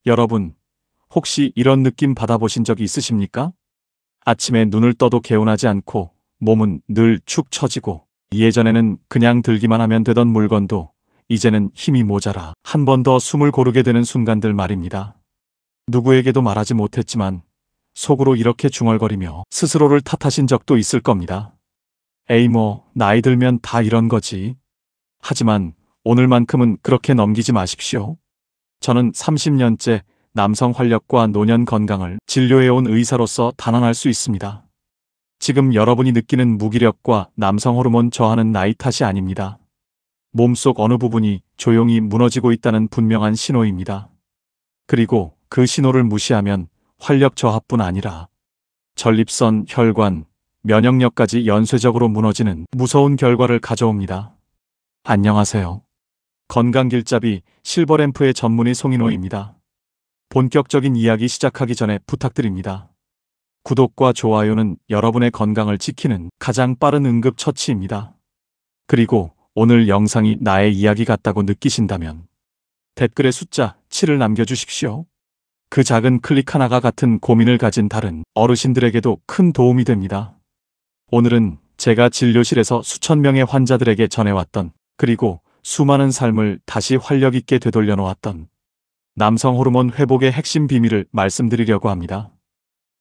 여러분, 혹시 이런 느낌 받아보신 적이 있으십니까? 아침에 눈을 떠도 개운하지 않고 몸은 늘 축 처지고 예전에는 그냥 들기만 하면 되던 물건도 이제는 힘이 모자라 한 번 더 숨을 고르게 되는 순간들 말입니다. 누구에게도 말하지 못했지만 속으로 이렇게 중얼거리며 스스로를 탓하신 적도 있을 겁니다. 에이 나이 들면 다 이런 거지. 하지만 오늘만큼은 그렇게 넘기지 마십시오. 저는 30년째 남성 활력과 노년 건강을 진료해온 의사로서 단언할 수 있습니다. 지금 여러분이 느끼는 무기력과 남성 호르몬 저하는 나이 탓이 아닙니다. 몸속 어느 부분이 조용히 무너지고 있다는 분명한 신호입니다. 그리고 그 신호를 무시하면 활력 저하뿐 아니라 전립선, 혈관, 면역력까지 연쇄적으로 무너지는 무서운 결과를 가져옵니다. 안녕하세요. 건강길잡이 실버램프의 전문의 송인호입니다. 본격적인 이야기 시작하기 전에 부탁드립니다. 구독과 좋아요는 여러분의 건강을 지키는 가장 빠른 응급처치입니다. 그리고 오늘 영상이 나의 이야기 같다고 느끼신다면 댓글에 숫자 7을 남겨주십시오. 그 작은 클릭 하나가 같은 고민을 가진 다른 어르신들에게도 큰 도움이 됩니다. 오늘은 제가 진료실에서 수천 명의 환자들에게 전해왔던 그리고 수많은 삶을 다시 활력 있게 되돌려 놓았던 남성 호르몬 회복의 핵심 비밀을 말씀드리려고 합니다.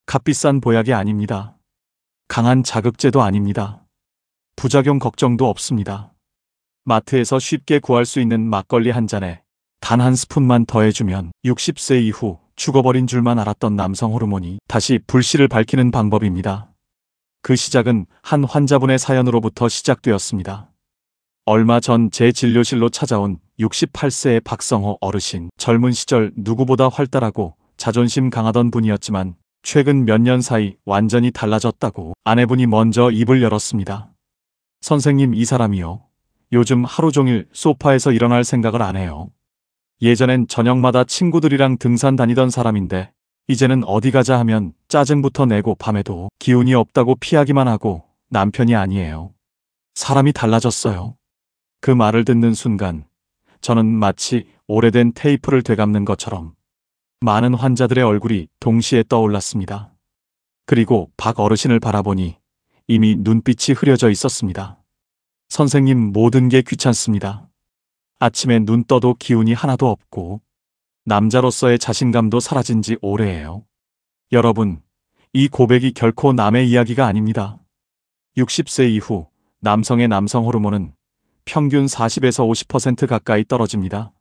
값비싼 보약이 아닙니다. 강한 자극제도 아닙니다. 부작용 걱정도 없습니다. 마트에서 쉽게 구할 수 있는 막걸리 한 잔에 단 한 스푼만 더해주면 60세 이후 죽어버린 줄만 알았던 남성 호르몬이 다시 불씨를 밝히는 방법입니다. 그 시작은 한 환자분의 사연으로부터 시작되었습니다. 얼마 전 제 진료실로 찾아온 68세의 박성호 어르신. 젊은 시절 누구보다 활달하고 자존심 강하던 분이었지만 최근 몇 년 사이 완전히 달라졌다고 아내분이 먼저 입을 열었습니다. 선생님, 이 사람이요. 요즘 하루 종일 소파에서 일어날 생각을 안 해요. 예전엔 저녁마다 친구들이랑 등산 다니던 사람인데 이제는 어디 가자 하면 짜증부터 내고 밤에도 기운이 없다고 피하기만 하고 남편이 아니에요. 사람이 달라졌어요. 그 말을 듣는 순간 저는 마치 오래된 테이프를 되감는 것처럼 많은 환자들의 얼굴이 동시에 떠올랐습니다. 그리고 박 어르신을 바라보니 이미 눈빛이 흐려져 있었습니다. 선생님, 모든 게 귀찮습니다. 아침에 눈 떠도 기운이 하나도 없고 남자로서의 자신감도 사라진 지 오래예요. 여러분, 이 고백이 결코 남의 이야기가 아닙니다. 60세 이후 남성의 남성 호르몬은 평균 40에서 50% 가까이 떨어집니다.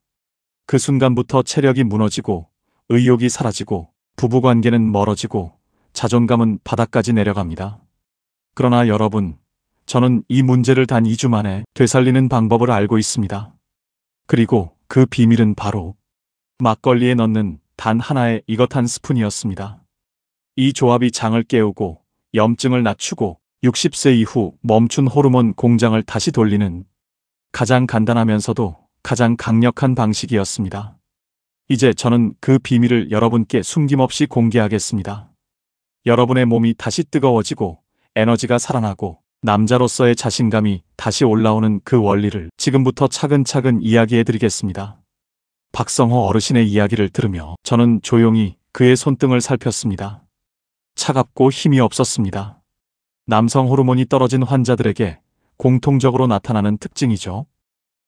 그 순간부터 체력이 무너지고 의욕이 사라지고 부부관계는 멀어지고 자존감은 바닥까지 내려갑니다. 그러나 여러분, 저는 이 문제를 단 2주 만에 되살리는 방법을 알고 있습니다. 그리고 그 비밀은 바로 막걸리에 넣는 단 하나의 이것 한 스푼이었습니다. 이 조합이 장을 깨우고 염증을 낮추고 60세 이후 멈춘 호르몬 공장을 다시 돌리는 가장 간단하면서도 가장 강력한 방식이었습니다. 이제 저는 그 비밀을 여러분께 숨김없이 공개하겠습니다. 여러분의 몸이 다시 뜨거워지고 에너지가 살아나고 남자로서의 자신감이 다시 올라오는 그 원리를 지금부터 차근차근 이야기해드리겠습니다. 박성호 어르신의 이야기를 들으며 저는 조용히 그의 손등을 살폈습니다. 차갑고 힘이 없었습니다. 남성 호르몬이 떨어진 환자들에게 공통적으로 나타나는 특징이죠.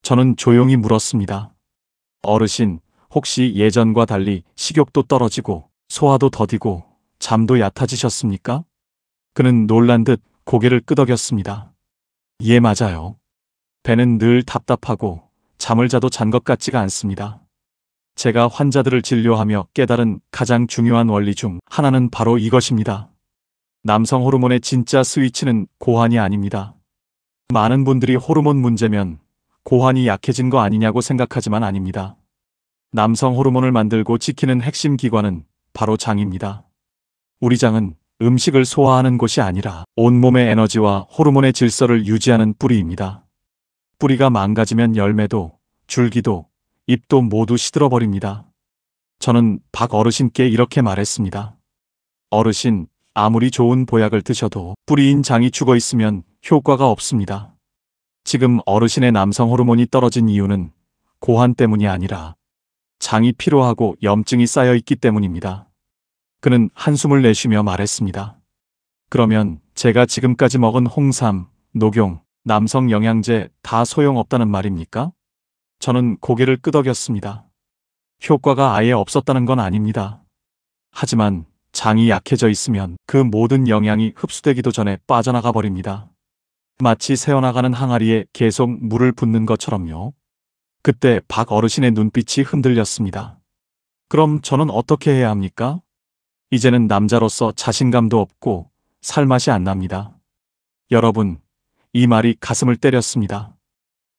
저는 조용히 물었습니다. 어르신, 혹시 예전과 달리 식욕도 떨어지고 소화도 더디고 잠도 얕아지셨습니까? 그는 놀란 듯 고개를 끄덕였습니다. 예, 맞아요. 배는 늘 답답하고 잠을 자도 잔 것 같지가 않습니다. 제가 환자들을 진료하며 깨달은 가장 중요한 원리 중 하나는 바로 이것입니다. 남성 호르몬의 진짜 스위치는 고환이 아닙니다. 많은 분들이 호르몬 문제면 고환이 약해진 거 아니냐고 생각하지만 아닙니다. 남성 호르몬을 만들고 지키는 핵심 기관은 바로 장입니다. 우리 장은 음식을 소화하는 곳이 아니라 온몸의 에너지와 호르몬의 질서를 유지하는 뿌리입니다. 뿌리가 망가지면 열매도, 줄기도, 잎도 모두 시들어버립니다. 저는 박 어르신께 이렇게 말했습니다. 어르신, 아무리 좋은 보약을 드셔도 뿌리인 장이 죽어 있으면 효과가 없습니다. 지금 어르신의 남성 호르몬이 떨어진 이유는 고환 때문이 아니라 장이 피로하고 염증이 쌓여 있기 때문입니다. 그는 한숨을 내쉬며 말했습니다. 그러면 제가 지금까지 먹은 홍삼, 녹용, 남성 영양제 다 소용없다는 말입니까? 저는 고개를 끄덕였습니다. 효과가 아예 없었다는 건 아닙니다. 하지만 장이 약해져 있으면 그 모든 영양이 흡수되기도 전에 빠져나가 버립니다. 마치 새어나가는 항아리에 계속 물을 붓는 것처럼요. 그때 박 어르신의 눈빛이 흔들렸습니다. 그럼 저는 어떻게 해야 합니까? 이제는 남자로서 자신감도 없고 살맛이 안 납니다. 여러분, 이 말이 가슴을 때렸습니다.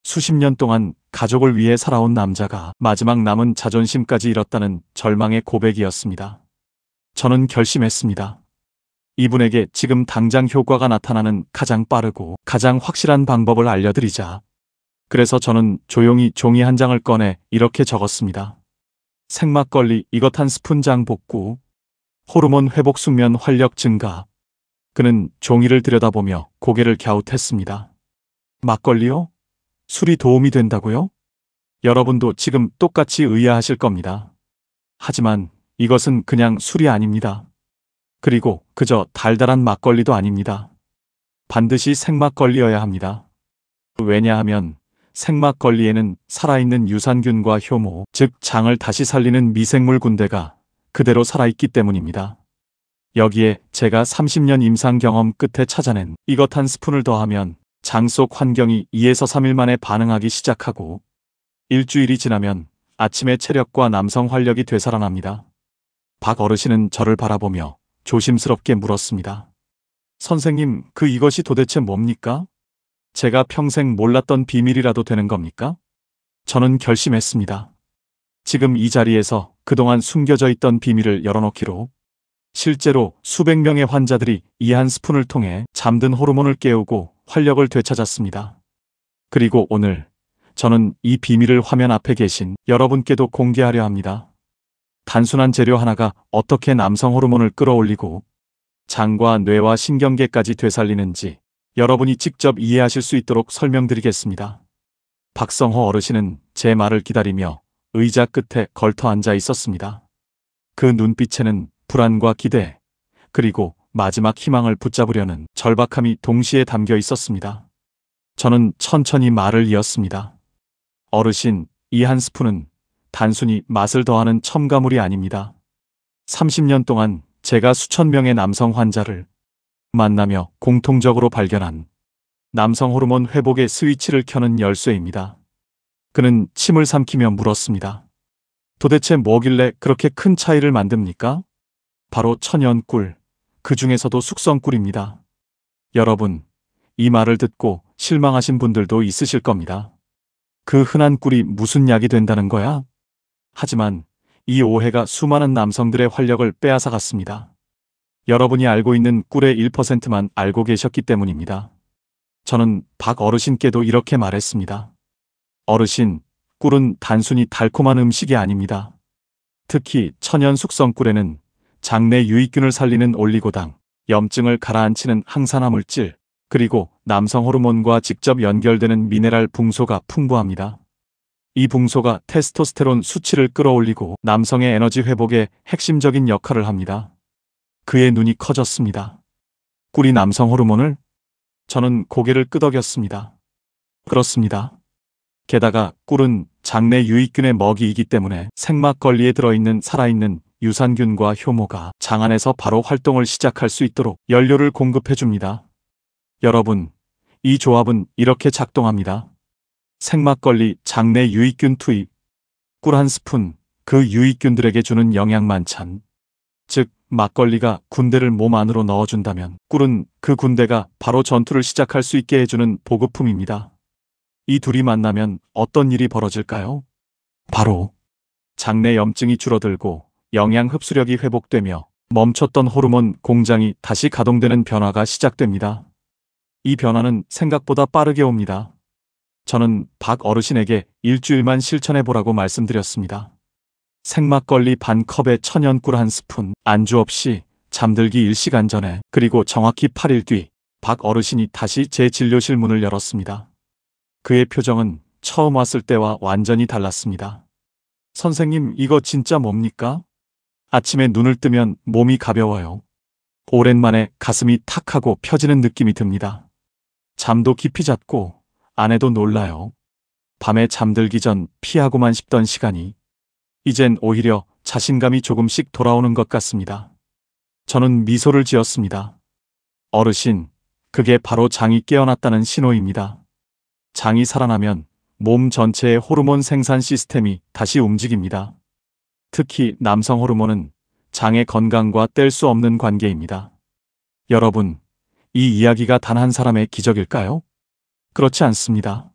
수십 년 동안 가족을 위해 살아온 남자가 마지막 남은 자존심까지 잃었다는 절망의 고백이었습니다. 저는 결심했습니다. 이분에게 지금 당장 효과가 나타나는 가장 빠르고 가장 확실한 방법을 알려드리자. 그래서 저는 조용히 종이 한 장을 꺼내 이렇게 적었습니다. 생막걸리 이것 한 스푼장 복구, 호르몬 회복 숙면 활력 증가. 그는 종이를 들여다보며 고개를 갸웃했습니다. 막걸리요? 술이 도움이 된다고요? 여러분도 지금 똑같이 의아하실 겁니다. 하지만 이것은 그냥 술이 아닙니다. 그리고 그저 달달한 막걸리도 아닙니다. 반드시 생막걸리여야 합니다. 왜냐하면 생막걸리에는 살아있는 유산균과 효모, 즉 장을 다시 살리는 미생물 군대가 그대로 살아있기 때문입니다. 여기에 제가 30년 임상 경험 끝에 찾아낸 이것 한 스푼을 더하면 장 속 환경이 2에서 3일 만에 반응하기 시작하고 일주일이 지나면 아침에 체력과 남성 활력이 되살아납니다. 박 어르신은 저를 바라보며 조심스럽게 물었습니다. 선생님, 이것이 도대체 뭡니까? 제가 평생 몰랐던 비밀이라도 되는 겁니까? 저는 결심했습니다. 지금 이 자리에서 그동안 숨겨져 있던 비밀을 열어놓기로. 실제로 수백 명의 환자들이 이 한 스푼을 통해 잠든 호르몬을 깨우고 활력을 되찾았습니다. 그리고 오늘 저는 이 비밀을 화면 앞에 계신 여러분께도 공개하려 합니다. 단순한 재료 하나가 어떻게 남성 호르몬을 끌어올리고 장과 뇌와 신경계까지 되살리는지 여러분이 직접 이해하실 수 있도록 설명드리겠습니다. 박성호 어르신은 제 말을 기다리며 의자 끝에 걸터 앉아 있었습니다. 그 눈빛에는 불안과 기대, 그리고 마지막 희망을 붙잡으려는 절박함이 동시에 담겨 있었습니다. 저는 천천히 말을 이었습니다. 어르신, 이 한 스푼은 단순히 맛을 더하는 첨가물이 아닙니다. 30년 동안 제가 수천 명의 남성 환자를 만나며 공통적으로 발견한 남성 호르몬 회복의 스위치를 켜는 열쇠입니다. 그는 침을 삼키며 물었습니다. 도대체 뭐길래 그렇게 큰 차이를 만듭니까? 바로 천연꿀, 그 중에서도 숙성꿀입니다. 여러분, 이 말을 듣고 실망하신 분들도 있으실 겁니다. 그 흔한 꿀이 무슨 약이 된다는 거야? 하지만 이 오해가 수많은 남성들의 활력을 빼앗아갔습니다. 여러분이 알고 있는 꿀의 1%만 알고 계셨기 때문입니다. 저는 박 어르신께도 이렇게 말했습니다. 어르신, 꿀은 단순히 달콤한 음식이 아닙니다. 특히 천연 숙성꿀에는 장내 유익균을 살리는 올리고당, 염증을 가라앉히는 항산화 물질, 그리고 남성 호르몬과 직접 연결되는 미네랄 붕소가 풍부합니다. 이 붕소가 테스토스테론 수치를 끌어올리고 남성의 에너지 회복에 핵심적인 역할을 합니다. 그의 눈이 커졌습니다. 꿀이 남성 호르몬을? 저는 고개를 끄덕였습니다. 그렇습니다. 게다가 꿀은 장내 유익균의 먹이이기 때문에 생막걸리에 들어있는 살아있는 유산균과 효모가 장 안에서 바로 활동을 시작할 수 있도록 연료를 공급해줍니다. 여러분, 이 조합은 이렇게 작동합니다. 생막걸리 장내 유익균 투입, 꿀 한 스푼, 그 유익균들에게 주는 영양 만찬. 즉, 막걸리가 군대를 몸 안으로 넣어준다면 꿀은 그 군대가 바로 전투를 시작할 수 있게 해주는 보급품입니다. 이 둘이 만나면 어떤 일이 벌어질까요? 바로 장내 염증이 줄어들고 영양 흡수력이 회복되며 멈췄던 호르몬 공장이 다시 가동되는 변화가 시작됩니다. 이 변화는 생각보다 빠르게 옵니다. 저는 박 어르신에게 일주일만 실천해보라고 말씀드렸습니다. 생막걸리 반 컵에 천연꿀 한 스푼, 안주 없이 잠들기 1시간 전에, 그리고 정확히 8일 뒤 박 어르신이 다시 제 진료실 문을 열었습니다. 그의 표정은 처음 왔을 때와 완전히 달랐습니다. 선생님, 이거 진짜 뭡니까? 아침에 눈을 뜨면 몸이 가벼워요. 오랜만에 가슴이 탁 하고 펴지는 느낌이 듭니다. 잠도 깊이 잤고 아내도 놀라요. 밤에 잠들기 전 피하고만 싶던 시간이 이젠 오히려 자신감이 조금씩 돌아오는 것 같습니다. 저는 미소를 지었습니다. 어르신, 그게 바로 장이 깨어났다는 신호입니다. 장이 살아나면 몸 전체의 호르몬 생산 시스템이 다시 움직입니다. 특히 남성 호르몬은 장의 건강과 뗄 수 없는 관계입니다. 여러분, 이 이야기가 단 한 사람의 기적일까요? 그렇지 않습니다.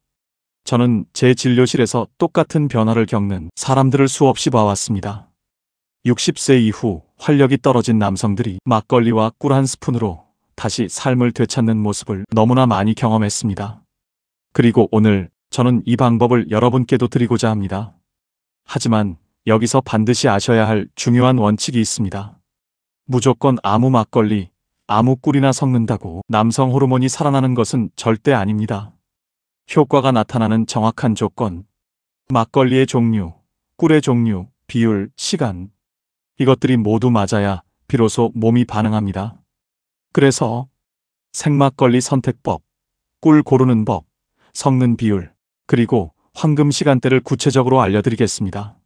저는 제 진료실에서 똑같은 변화를 겪는 사람들을 수없이 봐왔습니다. 60세 이후 활력이 떨어진 남성들이 막걸리와 꿀 한 스푼으로 다시 삶을 되찾는 모습을 너무나 많이 경험했습니다. 그리고 오늘 저는 이 방법을 여러분께도 드리고자 합니다. 하지만 여기서 반드시 아셔야 할 중요한 원칙이 있습니다. 무조건 아무 막걸리, 아무 꿀이나 섞는다고 남성 호르몬이 살아나는 것은 절대 아닙니다. 효과가 나타나는 정확한 조건, 막걸리의 종류, 꿀의 종류, 비율, 시간, 이것들이 모두 맞아야 비로소 몸이 반응합니다. 그래서 생막걸리 선택법, 꿀 고르는 법, 섞는 비율, 그리고 황금 시간대를 구체적으로 알려드리겠습니다.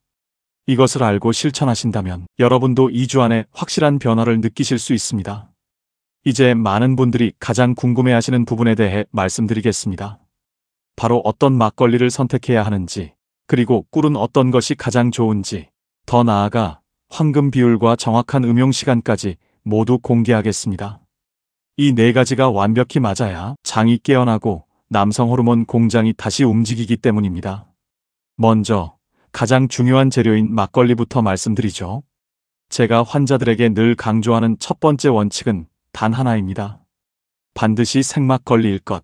이것을 알고 실천하신다면 여러분도 2주 안에 확실한 변화를 느끼실 수 있습니다. 이제 많은 분들이 가장 궁금해하시는 부분에 대해 말씀드리겠습니다. 바로 어떤 막걸리를 선택해야 하는지, 그리고 꿀은 어떤 것이 가장 좋은지, 더 나아가 황금 비율과 정확한 음용 시간까지 모두 공개하겠습니다. 이 네 가지가 완벽히 맞아야 장이 깨어나고 남성 호르몬 공장이 다시 움직이기 때문입니다. 먼저 가장 중요한 재료인 막걸리부터 말씀드리죠. 제가 환자들에게 늘 강조하는 첫 번째 원칙은 단 하나입니다. 반드시 생막걸리일 것.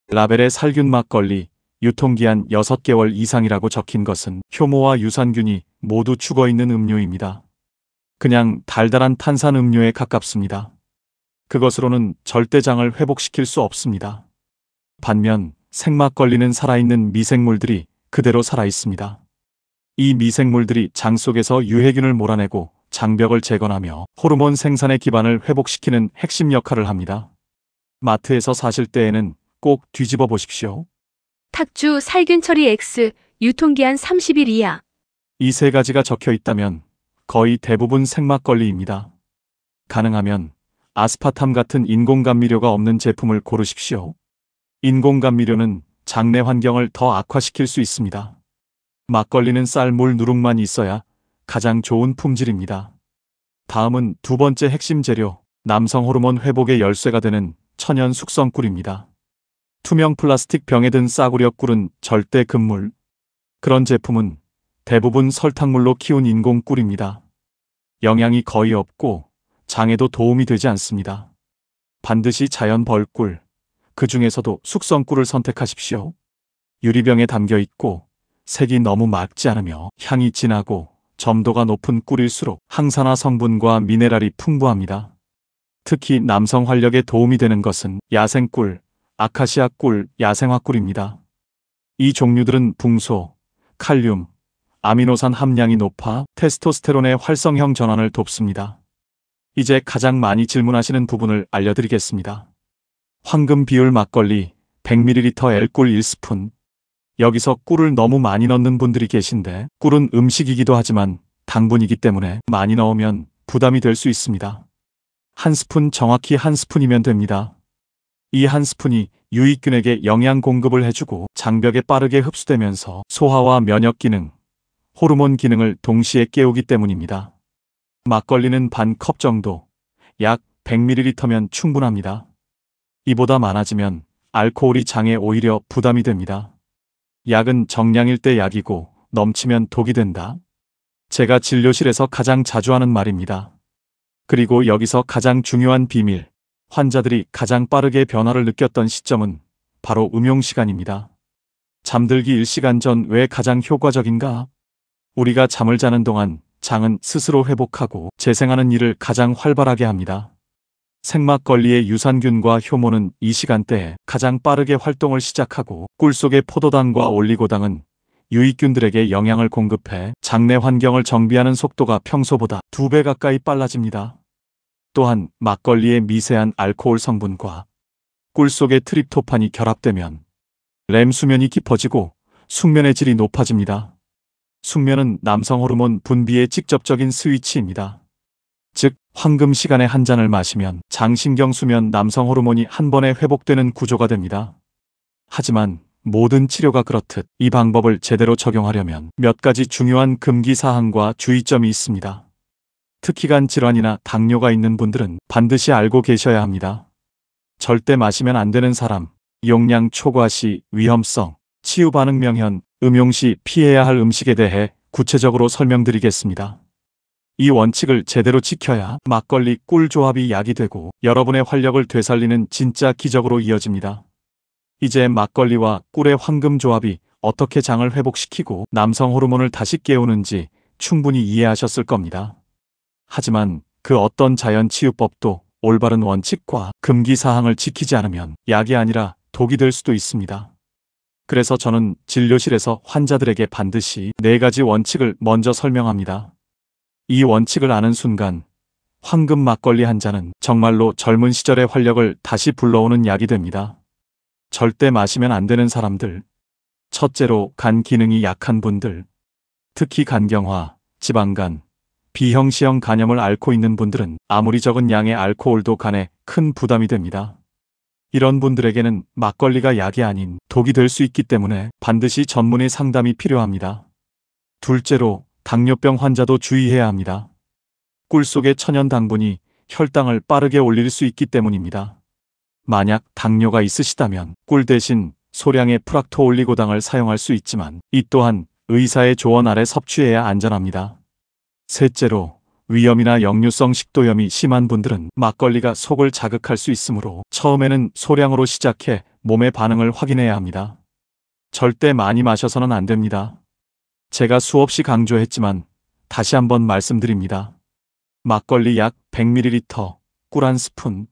라벨에 살균 막걸리, 유통기한 6개월 이상이라고 적힌 것은 효모와 유산균이 모두 죽어있는 음료입니다. 그냥 달달한 탄산 음료에 가깝습니다. 그것으로는 절대 장을 회복시킬 수 없습니다. 반면 생막걸리는 살아있는 미생물들이 그대로 살아있습니다. 이 미생물들이 장 속에서 유해균을 몰아내고 장벽을 재건하며 호르몬 생산의 기반을 회복시키는 핵심 역할을 합니다. 마트에서 사실 때에는 꼭 뒤집어 보십시오. 탁주 살균 처리 X, 유통기한 30일 이하. 이 세 가지가 적혀 있다면 거의 대부분 생막걸리입니다. 가능하면 아스파탐 같은 인공감미료가 없는 제품을 고르십시오. 인공감미료는 장내 환경을 더 악화시킬 수 있습니다. 막걸리는 쌀, 물, 누룩만 있어야 가장 좋은 품질입니다. 다음은 두 번째 핵심 재료, 남성 호르몬 회복의 열쇠가 되는 천연 숙성꿀입니다. 투명 플라스틱 병에 든 싸구려 꿀은 절대 금물. 그런 제품은 대부분 설탕물로 키운 인공 꿀입니다. 영양이 거의 없고 장에도 도움이 되지 않습니다. 반드시 자연 벌꿀, 그 중에서도 숙성꿀을 선택하십시오. 유리병에 담겨 있고 색이 너무 맑지 않으며 향이 진하고 점도가 높은 꿀일수록 항산화 성분과 미네랄이 풍부합니다. 특히 남성 활력에 도움이 되는 것은 야생꿀, 아카시아 꿀, 야생화 꿀입니다. 이 종류들은 붕소, 칼륨, 아미노산 함량이 높아 테스토스테론의 활성형 전환을 돕습니다. 이제 가장 많이 질문하시는 부분을 알려드리겠습니다. 황금 비율 막걸리 100ml L꿀 1스푼. 여기서 꿀을 너무 많이 넣는 분들이 계신데, 꿀은 음식이기도 하지만 당분이기 때문에 많이 넣으면 부담이 될 수 있습니다. 한 스푼, 정확히 한 스푼이면 됩니다. 이 한 스푼이 유익균에게 영양 공급을 해주고 장벽에 빠르게 흡수되면서 소화와 면역 기능, 호르몬 기능을 동시에 깨우기 때문입니다. 막걸리는 반 컵 정도, 약 100ml면 충분합니다. 이보다 많아지면 알코올이 장에 오히려 부담이 됩니다. 약은 정량일 때 약이고 넘치면 독이 된다. 제가 진료실에서 가장 자주 하는 말입니다. 그리고 여기서 가장 중요한 비밀, 환자들이 가장 빠르게 변화를 느꼈던 시점은 바로 음용 시간입니다. 잠들기 1시간 전 왜 가장 효과적인가? 우리가 잠을 자는 동안 장은 스스로 회복하고 재생하는 일을 가장 활발하게 합니다. 생막걸리의 유산균과 효모는 이 시간대에 가장 빠르게 활동을 시작하고, 꿀 속의 포도당과 올리고당은 유익균들에게 영양을 공급해 장내 환경을 정비하는 속도가 평소보다 2배 가까이 빨라집니다. 또한 막걸리의 미세한 알코올 성분과 꿀 속의 트립토판이 결합되면 렘 수면이 깊어지고 숙면의 질이 높아집니다. 숙면은 남성 호르몬 분비의 직접적인 스위치입니다. 즉, 황금 시간에 한 잔을 마시면 장신경 수면 남성 호르몬이 한 번에 회복되는 구조가 됩니다. 하지만 모든 치료가 그렇듯 이 방법을 제대로 적용하려면 몇 가지 중요한 금기 사항과 주의점이 있습니다. 특히 간 질환이나 당뇨가 있는 분들은 반드시 알고 계셔야 합니다. 절대 마시면 안 되는 사람, 용량 초과 시 위험성, 치유 반응 명현, 음용 시 피해야 할 음식에 대해 구체적으로 설명드리겠습니다. 이 원칙을 제대로 지켜야 막걸리 꿀 조합이 약이 되고 여러분의 활력을 되살리는 진짜 기적으로 이어집니다. 이제 막걸리와 꿀의 황금 조합이 어떻게 장을 회복시키고 남성 호르몬을 다시 깨우는지 충분히 이해하셨을 겁니다. 하지만 그 어떤 자연 치유법도 올바른 원칙과 금기 사항을 지키지 않으면 약이 아니라 독이 될 수도 있습니다. 그래서 저는 진료실에서 환자들에게 반드시 4가지 원칙을 먼저 설명합니다. 이 원칙을 아는 순간 황금 막걸리 한 잔은 정말로 젊은 시절의 활력을 다시 불러오는 약이 됩니다. 절대 마시면 안 되는 사람들. 첫째로 간 기능이 약한 분들. 특히 간경화, 지방간, 비형시형 간염을 앓고 있는 분들은 아무리 적은 양의 알코올도 간에 큰 부담이 됩니다. 이런 분들에게는 막걸리가 약이 아닌 독이 될 수 있기 때문에 반드시 전문의 상담이 필요합니다. 둘째로 당뇨병 환자도 주의해야 합니다. 꿀 속의 천연 당분이 혈당을 빠르게 올릴 수 있기 때문입니다. 만약 당뇨가 있으시다면 꿀 대신 소량의 프락토올리고당을 사용할 수 있지만 이 또한 의사의 조언 아래 섭취해야 안전합니다. 셋째로 위염이나 역류성 식도염이 심한 분들은 막걸리가 속을 자극할 수 있으므로 처음에는 소량으로 시작해 몸의 반응을 확인해야 합니다. 절대 많이 마셔서는 안 됩니다. 제가 수없이 강조했지만 다시 한번 말씀드립니다. 막걸리 약 100ml, 꿀 1스푼.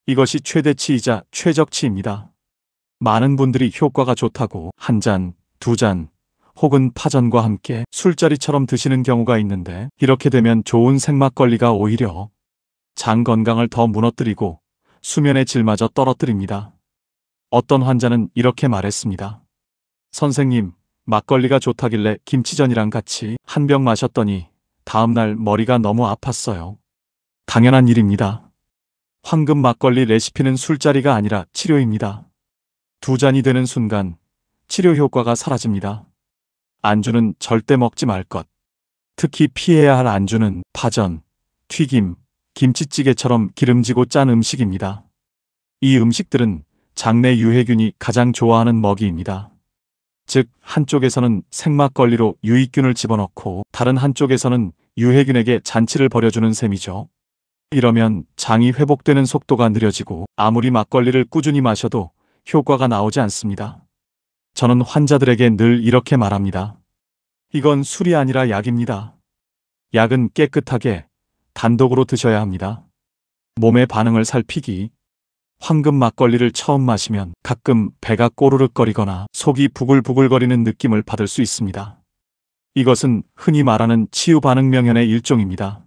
이것이 최대치이자 최적치입니다. 많은 분들이 효과가 좋다고 한 잔, 2잔, 혹은 파전과 함께 술자리처럼 드시는 경우가 있는데 이렇게 되면 좋은 생막걸리가 오히려 장 건강을 더 무너뜨리고 수면의 질마저 떨어뜨립니다. 어떤 환자는 이렇게 말했습니다. 선생님, 막걸리가 좋다길래 김치전이랑 같이 한 병 마셨더니 다음날 머리가 너무 아팠어요. 당연한 일입니다. 황금 막걸리 레시피는 술자리가 아니라 치료입니다. 2잔이 되는 순간 치료 효과가 사라집니다. 안주는 절대 먹지 말 것. 특히 피해야 할 안주는 파전, 튀김, 김치찌개처럼 기름지고 짠 음식입니다. 이 음식들은 장내 유해균이 가장 좋아하는 먹이입니다. 즉, 한쪽에서는 생막걸리로 유익균을 집어넣고 다른 한쪽에서는 유해균에게 잔치를 벌여주는 셈이죠. 이러면 장이 회복되는 속도가 느려지고 아무리 막걸리를 꾸준히 마셔도 효과가 나오지 않습니다. 저는 환자들에게 늘 이렇게 말합니다. 이건 술이 아니라 약입니다. 약은 깨끗하게 단독으로 드셔야 합니다. 몸의 반응을 살피기. 황금 막걸리를 처음 마시면 가끔 배가 꼬르륵거리거나 속이 부글부글거리는 느낌을 받을 수 있습니다. 이것은 흔히 말하는 치유 반응 명현의 일종입니다.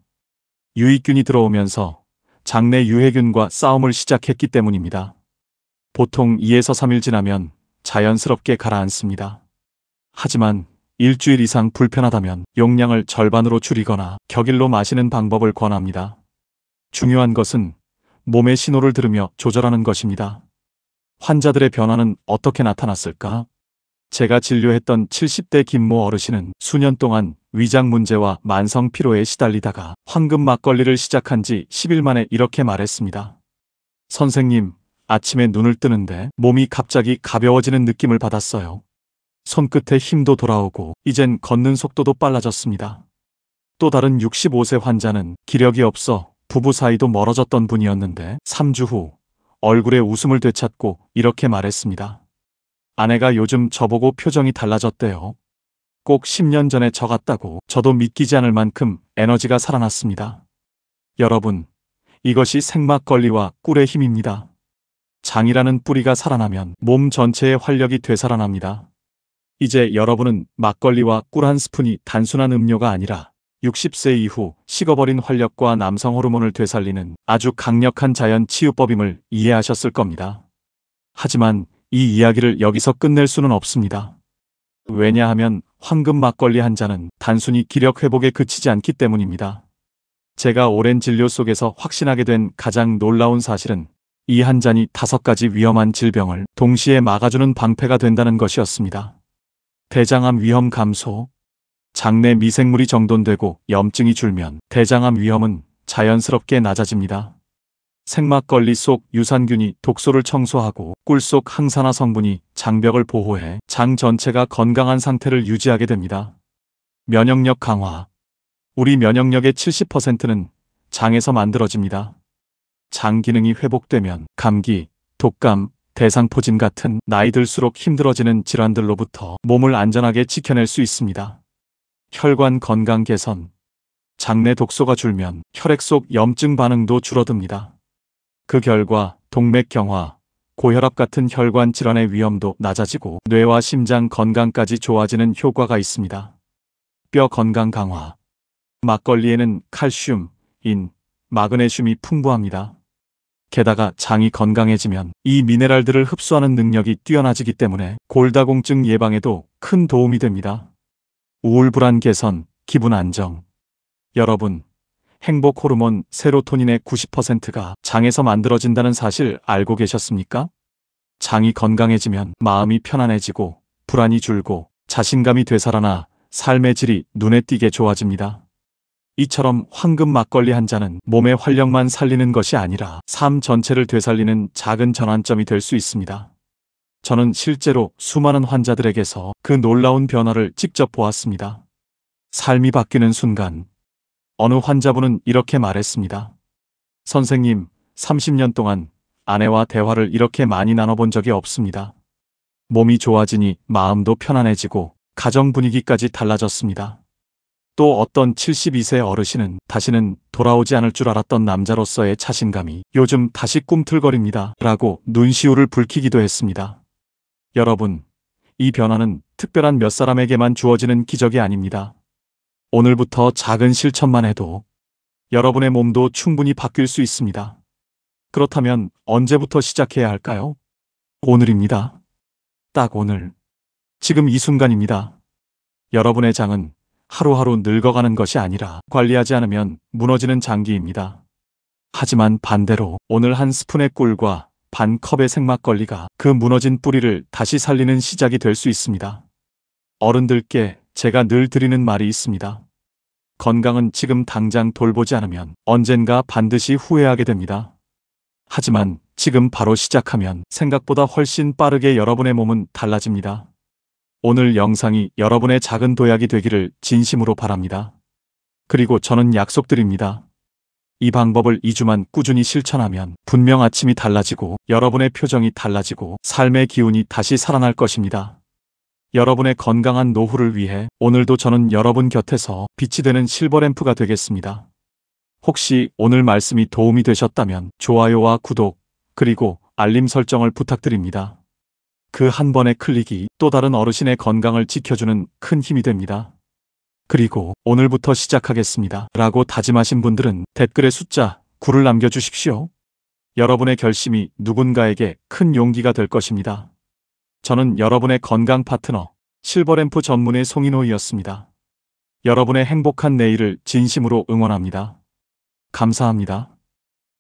유익균이 들어오면서 장내 유해균과 싸움을 시작했기 때문입니다. 보통 2에서 3일 지나면 자연스럽게 가라앉습니다. 하지만 일주일 이상 불편하다면 용량을 절반으로 줄이거나 격일로 마시는 방법을 권합니다. 중요한 것은 몸의 신호를 들으며 조절하는 것입니다. 환자들의 변화는 어떻게 나타났을까? 제가 진료했던 70대 김모 어르신은 수년 동안 위장 문제와 만성 피로에 시달리다가 황금 막걸리를 시작한 지 10일 만에 이렇게 말했습니다. 선생님, 아침에 눈을 뜨는데 몸이 갑자기 가벼워지는 느낌을 받았어요. 손끝에 힘도 돌아오고 이젠 걷는 속도도 빨라졌습니다. 또 다른 65세 환자는 기력이 없어 부부 사이도 멀어졌던 분이었는데 3주 후 얼굴에 웃음을 되찾고 이렇게 말했습니다. 아내가 요즘 저보고 표정이 달라졌대요. 꼭 10년 전에 저 같다고. 저도 믿기지 않을 만큼 에너지가 살아났습니다. 여러분, 이것이 생막걸리와 꿀의 힘입니다. 장이라는 뿌리가 살아나면 몸 전체의 활력이 되살아납니다. 이제 여러분은 막걸리와 꿀 한 스푼이 단순한 음료가 아니라 60세 이후 식어버린 활력과 남성 호르몬을 되살리는 아주 강력한 자연 치유법임을 이해하셨을 겁니다. 하지만 이 이야기를 여기서 끝낼 수는 없습니다. 왜냐하면 황금 막걸리 한 잔은 단순히 기력 회복에 그치지 않기 때문입니다. 제가 오랜 진료 속에서 확신하게 된 가장 놀라운 사실은 이 한 잔이 5가지 위험한 질병을 동시에 막아주는 방패가 된다는 것이었습니다. 대장암 위험 감소. 장내 미생물이 정돈되고 염증이 줄면 대장암 위험은 자연스럽게 낮아집니다. 생막걸리 속 유산균이 독소를 청소하고 꿀 속 항산화 성분이 장벽을 보호해 장 전체가 건강한 상태를 유지하게 됩니다. 면역력 강화. 우리 면역력의 70%는 장에서 만들어집니다. 장 기능이 회복되면 감기, 독감, 대상포진 같은 나이 들수록 힘들어지는 질환들로부터 몸을 안전하게 지켜낼 수 있습니다. 혈관 건강 개선. 장내 독소가 줄면 혈액 속 염증 반응도 줄어듭니다. 그 결과 동맥 경화, 고혈압 같은 혈관 질환의 위험도 낮아지고 뇌와 심장 건강까지 좋아지는 효과가 있습니다. 뼈 건강 강화. 막걸리에는 칼슘, 인, 마그네슘이 풍부합니다. 게다가 장이 건강해지면 이 미네랄들을 흡수하는 능력이 뛰어나지기 때문에 골다공증 예방에도 큰 도움이 됩니다. 우울 불안 개선, 기분 안정. 여러분, 행복 호르몬 세로토닌의 90%가 장에서 만들어진다는 사실 알고 계셨습니까? 장이 건강해지면 마음이 편안해지고 불안이 줄고 자신감이 되살아나 삶의 질이 눈에 띄게 좋아집니다. 이처럼 황금 막걸리 한 잔은 몸의 활력만 살리는 것이 아니라 삶 전체를 되살리는 작은 전환점이 될 수 있습니다. 저는 실제로 수많은 환자들에게서 그 놀라운 변화를 직접 보았습니다. 삶이 바뀌는 순간 어느 환자분은 이렇게 말했습니다. 선생님, 30년 동안 아내와 대화를 이렇게 많이 나눠본 적이 없습니다. 몸이 좋아지니 마음도 편안해지고 가정 분위기까지 달라졌습니다. 또 어떤 72세 어르신은 다시는 돌아오지 않을 줄 알았던 남자로서의 자신감이 요즘 다시 꿈틀거립니다. 라고 눈시울을 붉히기도 했습니다. 여러분, 이 변화는 특별한 몇 사람에게만 주어지는 기적이 아닙니다. 오늘부터 작은 실천만 해도 여러분의 몸도 충분히 바뀔 수 있습니다. 그렇다면 언제부터 시작해야 할까요? 오늘입니다. 딱 오늘. 지금 이 순간입니다. 여러분의 장은 하루하루 늙어가는 것이 아니라 관리하지 않으면 무너지는 장기입니다. 하지만 반대로 오늘 한 스푼의 꿀과 반 컵의 생막걸리가 그 무너진 뿌리를 다시 살리는 시작이 될 수 있습니다. 어른들께 제가 늘 드리는 말이 있습니다. 건강은 지금 당장 돌보지 않으면 언젠가 반드시 후회하게 됩니다. 하지만 지금 바로 시작하면 생각보다 훨씬 빠르게 여러분의 몸은 달라집니다. 오늘 영상이 여러분의 작은 도약이 되기를 진심으로 바랍니다. 그리고 저는 약속드립니다. 이 방법을 2주만 꾸준히 실천하면 분명 아침이 달라지고 여러분의 표정이 달라지고 삶의 기운이 다시 살아날 것입니다. 여러분의 건강한 노후를 위해 오늘도 저는 여러분 곁에서 빛이 되는 실버램프가 되겠습니다. 혹시 오늘 말씀이 도움이 되셨다면 좋아요와 구독, 그리고 알림 설정을 부탁드립니다. 그 한 번의 클릭이 또 다른 어르신의 건강을 지켜주는 큰 힘이 됩니다. 그리고 오늘부터 시작하겠습니다. 라고 다짐하신 분들은 댓글에 숫자 9를 남겨주십시오. 여러분의 결심이 누군가에게 큰 용기가 될 것입니다. 저는 여러분의 건강 파트너, 실버램프 전문의 송인호였습니다. 여러분의 행복한 내일을 진심으로 응원합니다. 감사합니다.